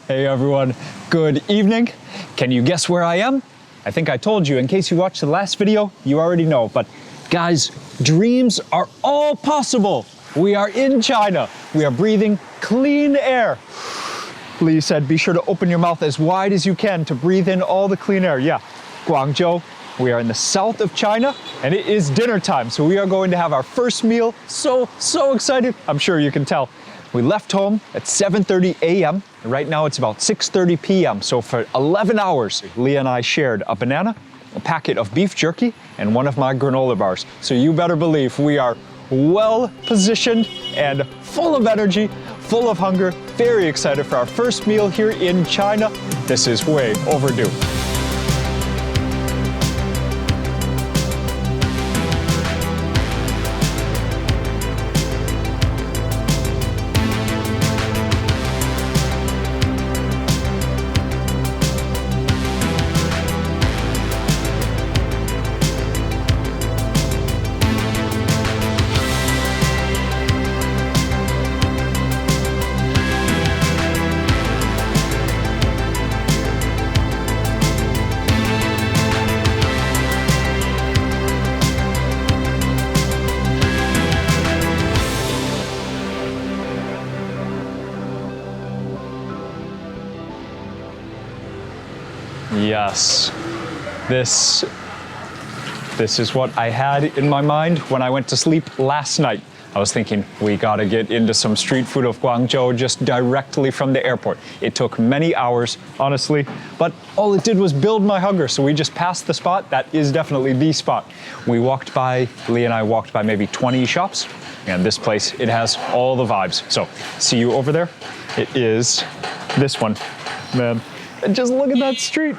Hey everyone, good evening. Can you guess where I am? I think I told you. In case you watched the last video, you already know. But guys, dreams are all possible. We are in China. We are breathing clean air. Lee said, be sure to open your mouth as wide as you can to breathe in all the clean air. Yeah, GuangZhou. We are in the south of China and it is dinner time. So we are going to have our first meal. So excited. I'm sure you can tell. We left home at 7:30 a.m. and right now it's about 6:30 p.m. So for 11 hours, Leah and I shared a banana, a packet of beef jerky, and one of my granola bars. So you better believe we are well positioned and full of energy, full of hunger, very excited for our first meal here in China. This is way overdue. Yes, this is what I had in my mind when I went to sleep last night. I was thinking, we gotta get into some street food of GuangZhou just directly from the airport. It took many hours, honestly, but all it did was build my hunger. So we just passed the spot. That is definitely the spot. We walked by, Lee and I walked by maybe 20 shops, and this place, it has all the vibes. So see you over there? It is this one, man. And just look at that street.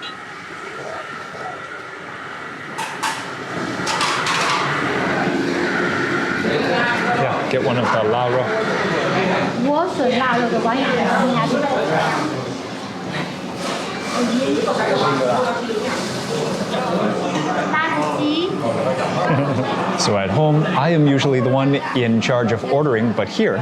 Yeah, get one of the lao rou. 我选腊肉的网友你还是 So at home, I am usually the one in charge of ordering, but here,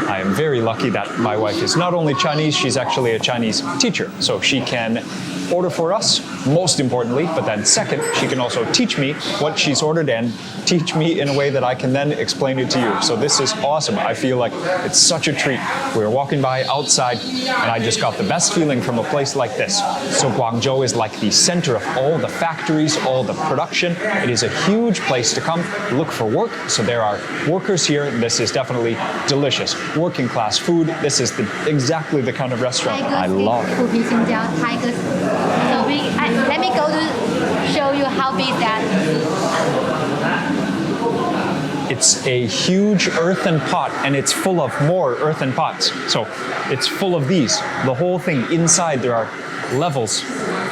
I am very lucky that my wife is not only Chinese, she's actually a Chinese teacher. So she can order for us, most importantly, but then second, she can also teach me what she's ordered and teach me in a way that I can then explain it to you. So this is awesome. I feel like it's such a treat. We were walking by outside and I just got the best feeling from a place like this. So GuangZhou is like the center of all the factories, all the production. It is a huge place to come look for work. So there are workers here. This is definitely delicious. Working class food. This is exactly the kind of restaurant I love. Let me go to show you how big that is. It's a huge earthen pot and it's full of more earthen pots. So it's full of these. The whole thing inside there are levels.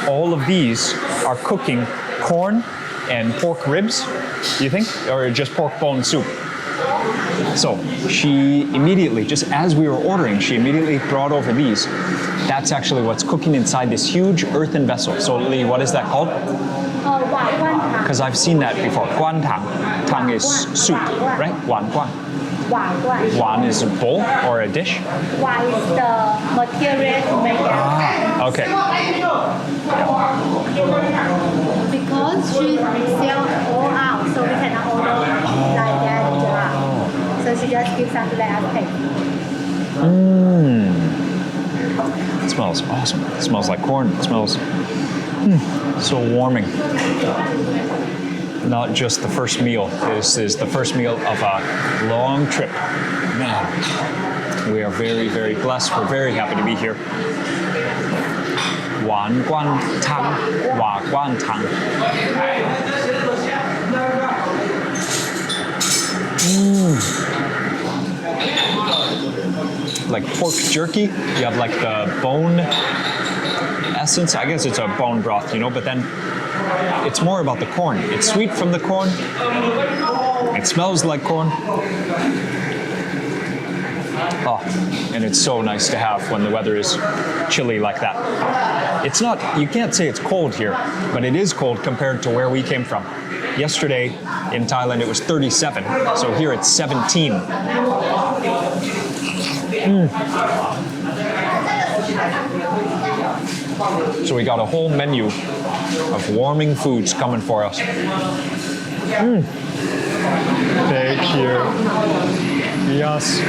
All of these are cooking corn and pork ribs, you think? Or just pork bone soup. So she immediately, just as we were ordering, she immediately brought over these. That's actually what's cooking inside this huge earthen vessel. So Lee, what is that called? Because I've seen that before. Guan tang. Tang is soup, right? Wan guan. Wan is a bowl or a dish? Wan is the material to make it. Ah, okay. Because she sells all out, so we cannot order like that. So she just gives us that taste. It smells awesome. It smells like corn. It smells so warming. Not just the first meal. This is the first meal of a long trip. Man, we are very, very blessed. We're very happy to be here. Wan guan tang, wa guan tang. Like pork jerky, you have like the bone essence. I guess it's a bone broth, you know, but then it's more about the corn. It's sweet from the corn. It smells like corn. Oh, and it's so nice to have when the weather is chilly like that. It's not, you can't say it's cold here, but it is cold compared to where we came from. Yesterday in Thailand it was 37, so here it's 17. So we got a whole menu of warming foods coming for us. Thank you. Yes.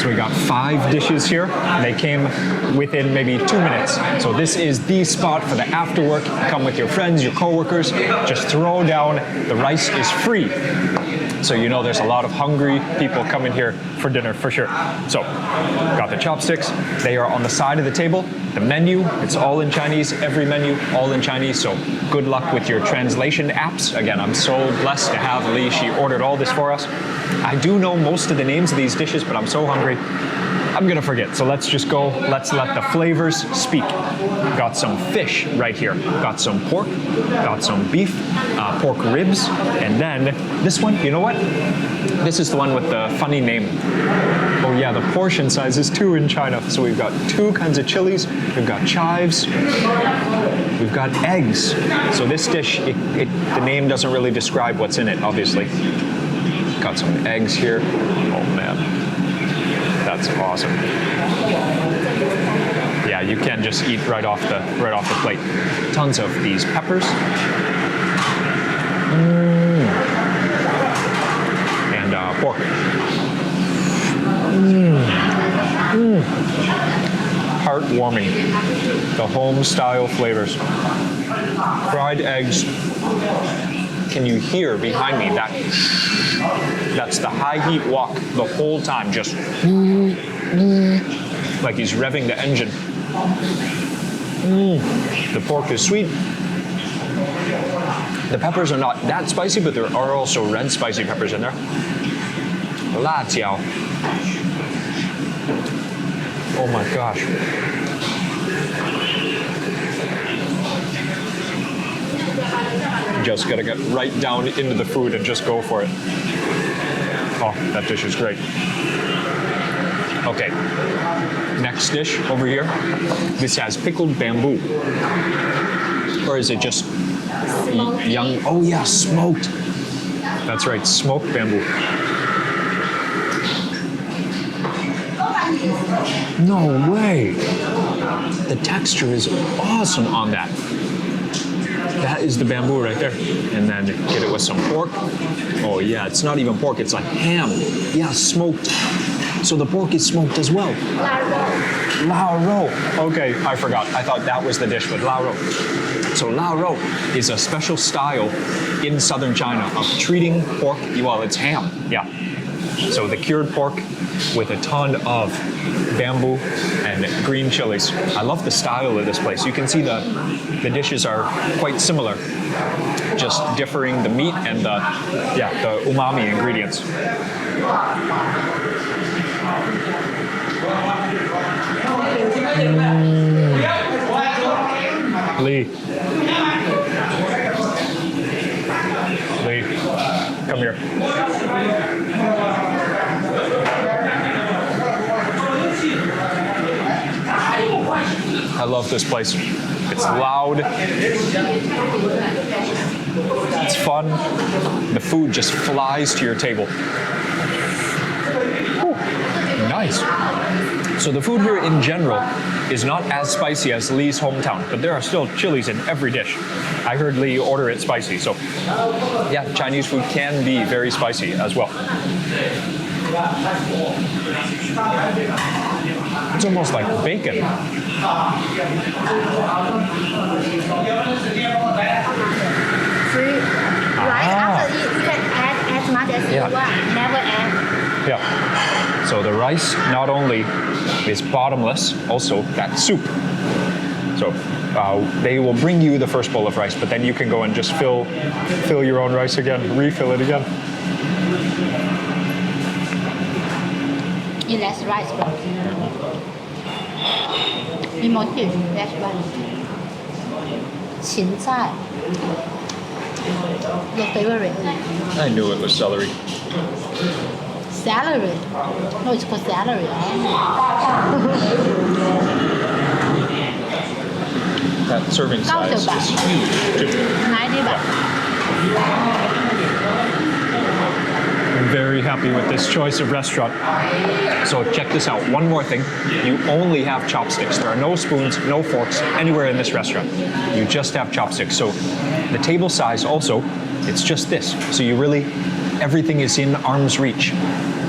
So we got 5 dishes here. They came within maybe 2 minutes. So this is the spot for the after work. Come with your friends, your coworkers. Just throw down. The rice is free. So you know there's a lot of hungry people coming here for dinner for sure. So, got the chopsticks. They are on the side of the table. The menu, it's all in Chinese. Every menu, all in Chinese. So good luck with your translation apps. Again, I'm so blessed to have Lee. She ordered all this for us. I do know most of the names of these dishes, but I'm so hungry. I'm gonna forget, so let's just go. Let's let the flavors speak. Got some fish right here. Got some pork, got some beef, pork ribs, and then this one, you know what? This is the one with the funny name. Oh yeah, the portion size is 2 in China. So we've got 2 kinds of chilies, we've got chives, we've got eggs. So this dish, the name doesn't really describe what's in it, obviously. Got some eggs here. Oh man. That's awesome. Yeah, you can just eat right off the plate. Tons of these peppers. And pork. Heartwarming. The home-style flavors. Fried eggs. Can you hear behind me that? That's the high heat wok the whole time, just like he's revving the engine. The pork is sweet. The peppers are not that spicy, but there are also red spicy peppers in there. 辣椒. Oh my gosh. Just gotta get right down into the food and just go for it. Oh, that dish is great. Okay, next dish over here. This has pickled bamboo. Or is it just young? Oh yeah, smoked. That's right, smoked bamboo. No way. The texture is awesome on that. That is the bamboo right there. And then get it with some pork. Oh yeah, it's not even pork, it's like ham. Yeah, smoked. So the pork is smoked as well. Lao rou. Okay, I forgot. I thought that was the dish with lao rou. So lao rou is a special style in southern China of treating pork, well, it's ham. Yeah. So the cured pork with a ton of bamboo and green chilies. I love the style of this place. You can see the dishes are quite similar, just differing the meat and the umami ingredients. Lee, come here. I love this place. It's loud. It's fun. The food just flies to your table. Ooh, nice. So the food here in general is not as spicy as Lee's hometown, but there are still chilies in every dish. I heard Lee order it spicy, so yeah, Chinese food can be very spicy as well. It's almost like bacon. Free. Right after you can add as much as you want. Never add. Yeah. So the rice not only is bottomless, also that soup. So they will bring you the first bowl of rice, but then you can go and just fill your own rice again, refill it again. You less rice, bro. You more fish, less rice. 芹菜. Your favorite? I knew it was celery. Celery. No, it's called celery. That serving size is huge. 90 baht. very happy with this choice of restaurant. So check this out. One more thing. You only have chopsticks. There are no spoons, no forks anywhere in this restaurant. You just have chopsticks. So the table size also, it's just this. So you really, everything is in arm's reach.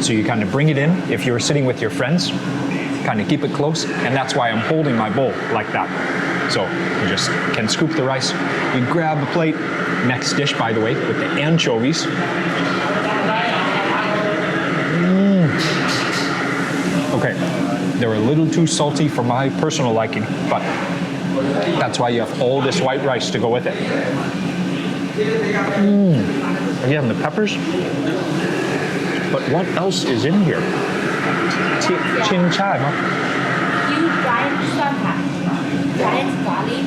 So you kind of bring it in if you're sitting with your friends, kind of keep it close, and that's why I'm holding my bowl like that. So you just can scoop the rice, you grab a plate. Next dish, by the way, with the anchovies. Okay, they're a little too salty for my personal liking, but that's why you have all this white rice to go with it. Again, the peppers. But what else is in here? Chin chai, huh? You dried garlic.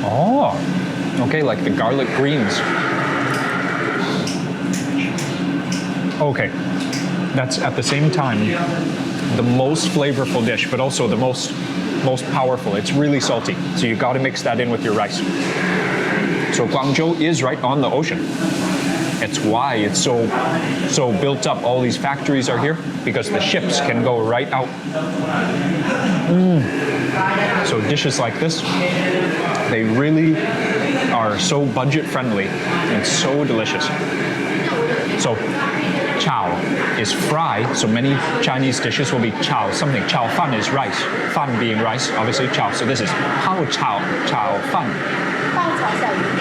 Oh, okay, like the garlic greens. Okay, that's at the same time the most flavorful dish, but also the most powerful. It's really salty, so you got to mix that in with your rice. So GuangZhou is right on the ocean. It's why it's so built up. All these factories are here because the ships can go right out. So dishes like this, they really are so budget friendly and so delicious. So chow is fry, so many Chinese dishes will be chow something. Chow fan is rice, fan being rice, obviously chow. So this is hao chow, chow fan.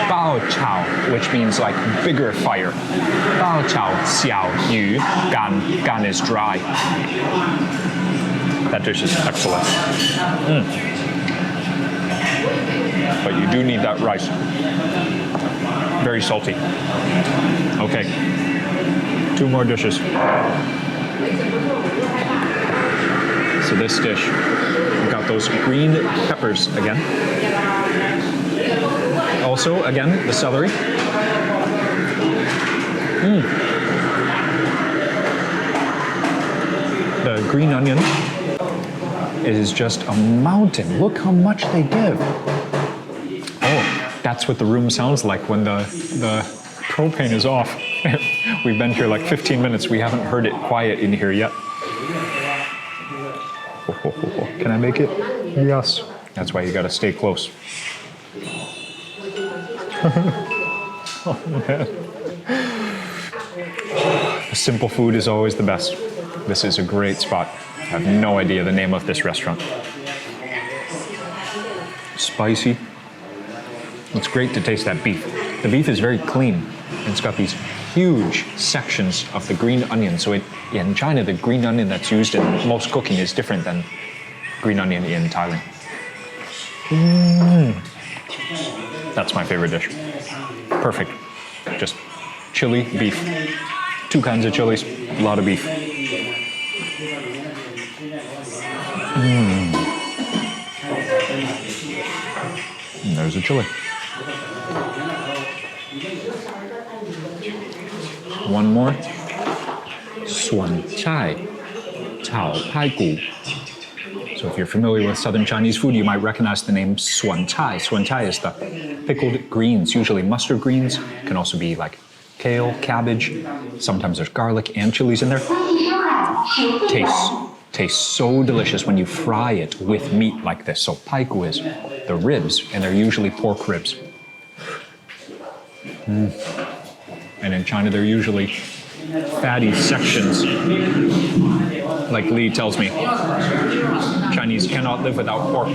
Bao chow, which means like bigger fire. Bao chow, xiao yu, gan is dry. That dish is excellent. But you do need that rice. Very salty. Okay, 2 more dishes. So this dish, we've got those green peppers again. Also, again, the celery. The green onion is just a mountain. Look how much they give. Oh, that's what the room sounds like when the propane is off. We've been here like 15 minutes. We haven't heard it quiet in here yet. Can I make it? Yes. That's why you gotta stay close. Oh man. Simple food is always the best. This is a great spot. I have no idea the name of this restaurant. Spicy. It's great to taste that beef. The beef is very clean. It's got these huge sections of the green onion. So in China, the green onion that's used in most cooking is different than green onion in Thailand. That's my favorite dish. Perfect. Just chili, beef. 2 kinds of chilies, a lot of beef. And there's a chili. One more. Suan chai, Chao pai gu. So if you're familiar with southern Chinese food, you might recognize the name suan chai. Suan chai is the pickled greens, usually mustard greens. It can also be like kale, cabbage. Sometimes there's garlic and chilies in there. Tastes so delicious when you fry it with meat like this. So pai gu is the ribs, and they're usually pork ribs. And in China, they're usually fatty sections. Like Lee tells me, Chinese cannot live without pork.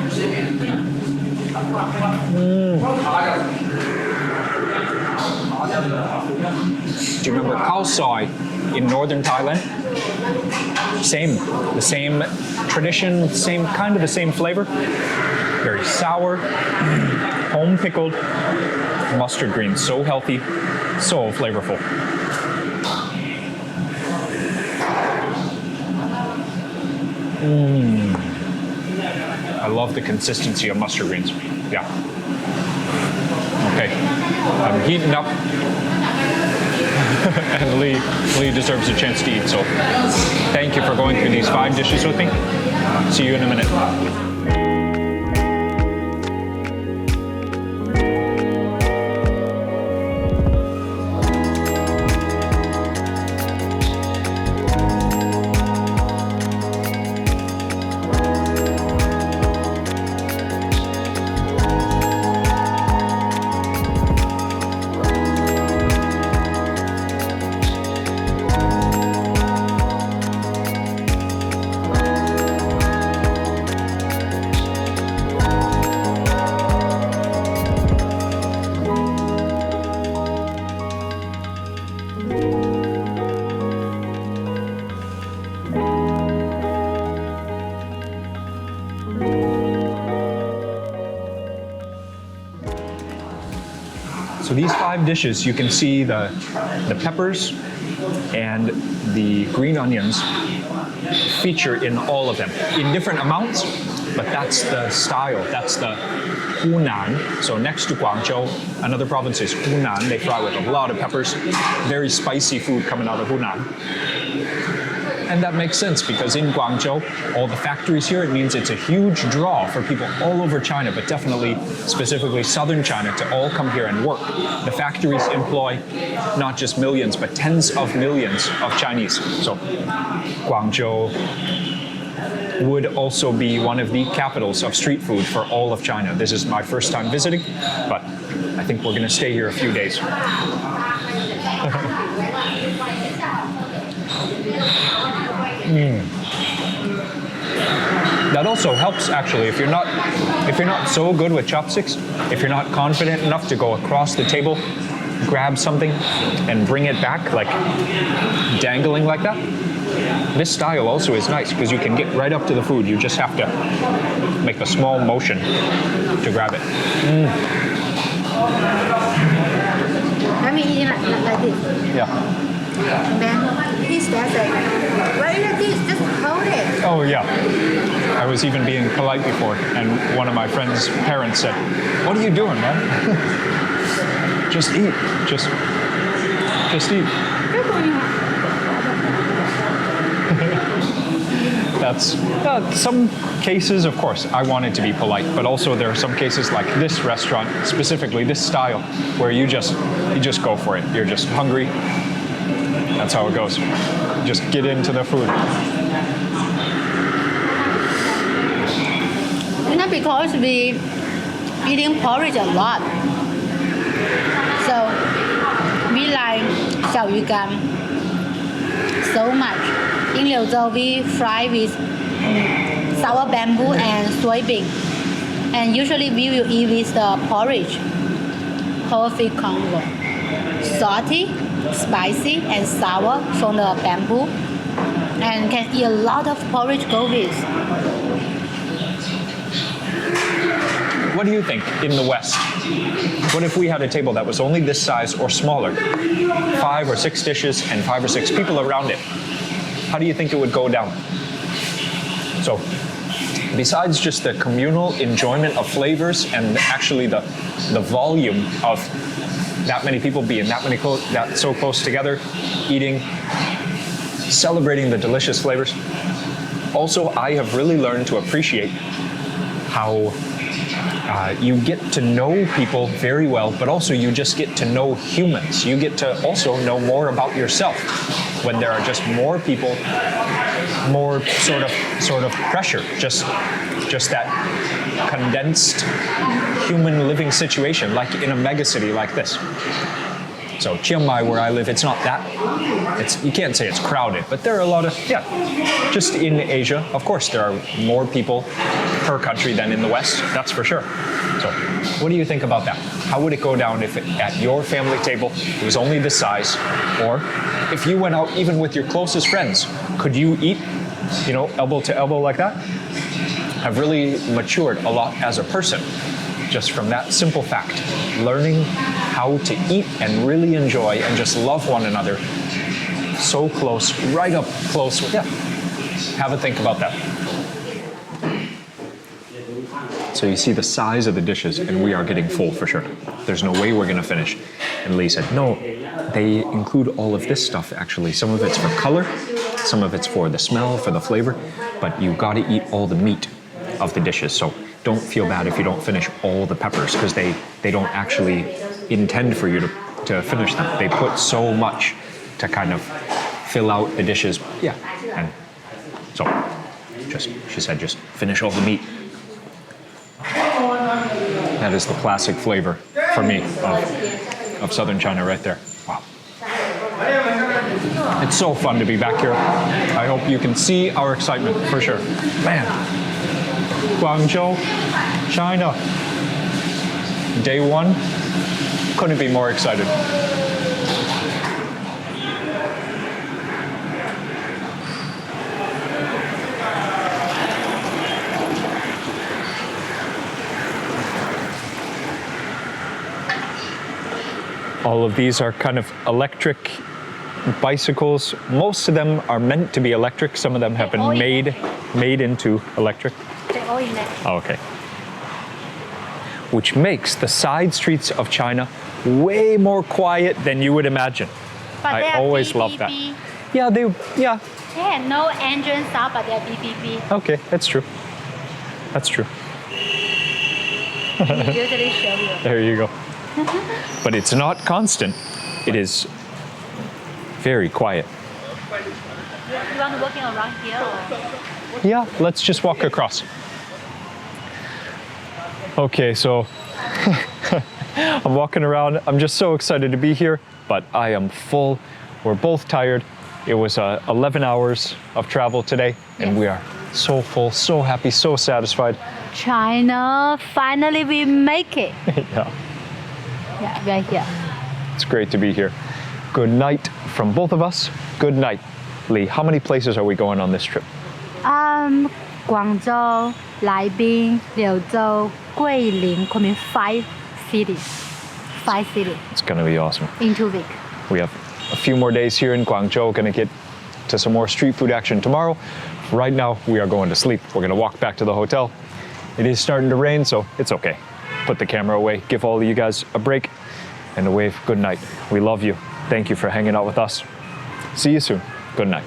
Do you remember khao soi in northern Thailand? The same tradition, kind of the same flavor. Very sour, home pickled mustard greens, so healthy, so flavorful. I love the consistency of mustard greens. Yeah. Okay, I'm heating up. And Lee deserves a chance to eat, so thank you for going through these 5 dishes with me. See you in a minute. So these 5 dishes, you can see the peppers and the green onions feature in all of them in different amounts, but that's the style, that's the Hunan. So next to GuangZhou, another province is Hunan. They fry with a lot of peppers, very spicy food coming out of Hunan. And that makes sense because in GuangZhou, all the factories here, it means it's a huge draw for people all over China, but definitely specifically southern China to all come here and work. The factories employ not just millions, but tens of millions of Chinese. So GuangZhou would also be one of the capitals of street food for all of China. This is my first time visiting, but I think we're gonna stay here a few days. That also helps actually if you're not so good with chopsticks, if you're not confident enough to go across the table, grab something and bring it back like dangling like that. This style also is nice because you can get right up to the food. You just have to make a small motion to grab it. Let me eat like this. Yeah. And then he says like, why is this? Just hold it. Oh yeah. I was even being polite before, and one of my friend's parents said, "What are you doing, man? Just eat. Just eat." That's some cases, of course, I wanted to be polite, but also there are some cases like this restaurant, specifically this style, where you just go for it. You're just hungry. That's how it goes. Just get into the food. You know, because we eating porridge a lot, so we like 小鱼干 so much. In Liuzhou, we fry with sour bamboo and soybean, and usually we will eat with the porridge. Perfect combo. Salty, spicy, and sour from the bamboo, and can eat a lot of porridge go with. What do you think in the West? What if we had a table that was only this size or smaller? 5 or 6 dishes and 5 or 6 people around it. How do you think it would go down? So, besides just the communal enjoyment of flavors and actually the volume of that many people being that so close together, eating, celebrating the delicious flavors. Also, I have really learned to appreciate how you get to know people very well, but also you just get to know humans. You get to also know more about yourself when there are just more people, more sort of pressure, just that condensed human living situation, like in a megacity like this. So Chiang Mai, where I live, it's not that. You can't say it's crowded, but there are a lot of, just in Asia, of course, there are more people per country than in the West, that's for sure. So what do you think about that? How would it go down if at your family table it was only this size? Or if you went out even with your closest friends, could you eat, elbow to elbow like that? I've really matured a lot as a person just from that simple fact. Learning how to eat and really enjoy and just love one another so close, right up close. Have a think about that. So you see the size of the dishes, and we are getting full for sure. There's no way we're gonna finish. And Lee said, no, they include all of this stuff actually. Some of it's for color, some of it's for the smell, for the flavor, but you gotta eat all the meat of the dishes. So don't feel bad if you don't finish all the peppers, because they don't actually intend for you to finish them. They put so much to kind of fill out the dishes. And so she said, just finish all the meat. That is the classic flavor for me of southern China right there. Wow. It's so fun to be back here. I hope you can see our excitement for sure. Man, GuangZhou, China. Day 1, couldn't be more excited. All of these are kind of electric bicycles. Most of them are meant to be electric. Some of them have been made into electric. They're all in there. Oh, okay. Which makes the side streets of China way more quiet than you would imagine. But they I are always love that. BBB. Yeah, they They have no engine sound, but they're BBB. Okay, that's true. That's true. We usually show you. There you go. But it's not constant. It is very quiet. You want walking around here or? Yeah, let's just walk across. Okay, so I'm walking around. I'm just so excited to be here, but I am full. We're both tired. It was 11 hours of travel today, and we are so full, so happy, so satisfied. China, finally we make it. Yeah, Yeah, right here. it's great to be here. Good night from both of us. Good night. Lee, how many places are we going on this trip? GuangZhou, Laibing, Liuzhou, Guilin, Kunming, 5 cities. 5 cities It's gonna be awesome. in 2 weeks. We have a few more days here in GuangZhou. Gonna get to some more street food action tomorrow. Right now, we are going to sleep. We're gonna walk back to the hotel. It is starting to rain, so it's okay. Put the camera away, give all of you guys a break, and a wave. Good night. We love you. Thank you for hanging out with us. See you soon. Good night.